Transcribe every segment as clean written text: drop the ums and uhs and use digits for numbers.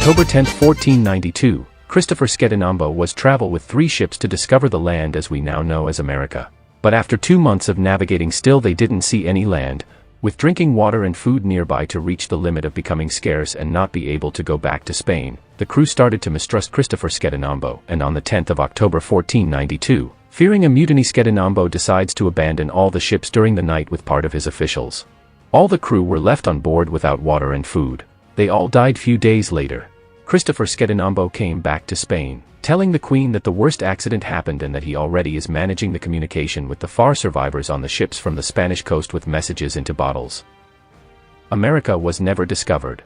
October 10, 1492, Christopher Schettino was travel with 3 ships to discover the land as we now know as America. But after 2 months of navigating still they didn't see any land, with drinking water and food nearby to reach the limit of becoming scarce and not be able to go back to Spain. The crew started to mistrust Christopher Schettino, and on the 10th of October 1492, fearing a mutiny, Schettino decides to abandon all the ships during the night with part of his officials. All the crew were left on board without water and food. They all died few days later. Christopher Schettino came back to Spain, telling the Queen that the worst accident happened and that he already is managing the communication with the far survivors on the ships from the Spanish coast with messages into bottles. America was never discovered.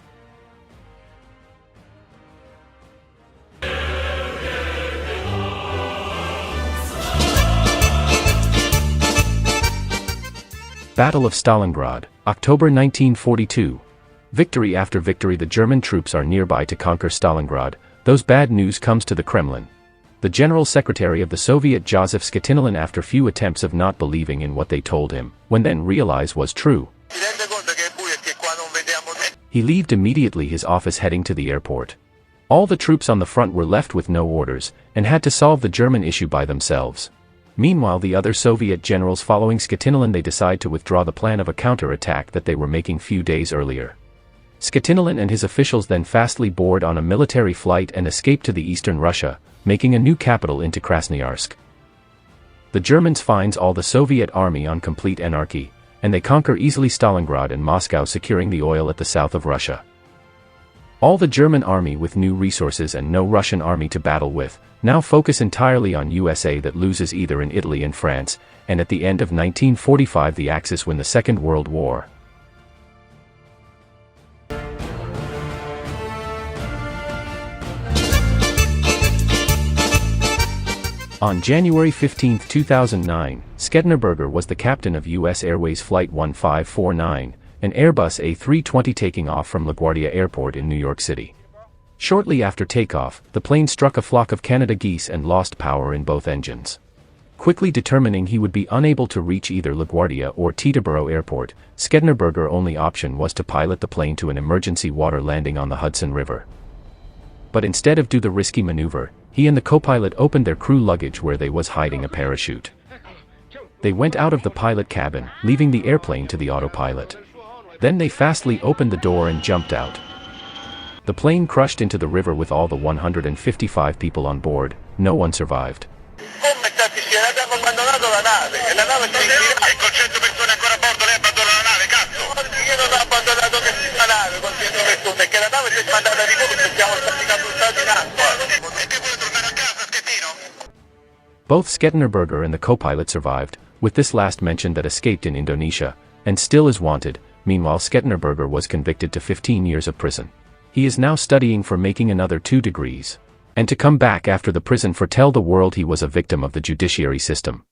Battle of Stalingrad, October 1942. Victory after victory, the German troops are nearby to conquer Stalingrad. Those bad news comes to the Kremlin. The General Secretary of the Soviet Joseph Schettino, after few attempts of not believing in what they told him, when then realized was true, he left immediately his office heading to the airport. All the troops on the front were left with no orders, and had to solve the German issue by themselves. Meanwhile, the other Soviet generals following Schettino, they decide to withdraw the plan of a counter-attack that they were making few days earlier. Schettino and his officials then fastly board on a military flight and escape to the eastern Russia, making a new capital into Krasnoyarsk. The Germans finds all the Soviet army on complete anarchy, and they conquer easily Stalingrad and Moscow, securing the oil at the south of Russia. All the German army with new resources and no Russian army to battle with, now focus entirely on USA that loses either in Italy and France, and at the end of 1945 the Axis win the Second World War. On January 15, 2009, Schettino was the captain of U.S. Airways Flight 1549, an Airbus A320 taking off from LaGuardia Airport in New York City. Shortly after takeoff, the plane struck a flock of Canada geese and lost power in both engines. Quickly determining he would be unable to reach either LaGuardia or Teterboro Airport, Schettino's only option was to pilot the plane to an emergency water landing on the Hudson River. But instead of do the risky maneuver, he and the co-pilot opened their crew luggage where they was hiding a parachute. They went out of the pilot cabin, leaving the airplane to the autopilot. Then they fastly opened the door and jumped out. The plane crashed into the river with all the 155 people on board. No one survived. Both Schettino and the co-pilot survived, with this last mentioned that escaped in Indonesia, and still is wanted. Meanwhile, Schettino was convicted to 15 years of prison. He is now studying for making another 2 degrees. And to come back after the prison for tell the world he was a victim of the judiciary system.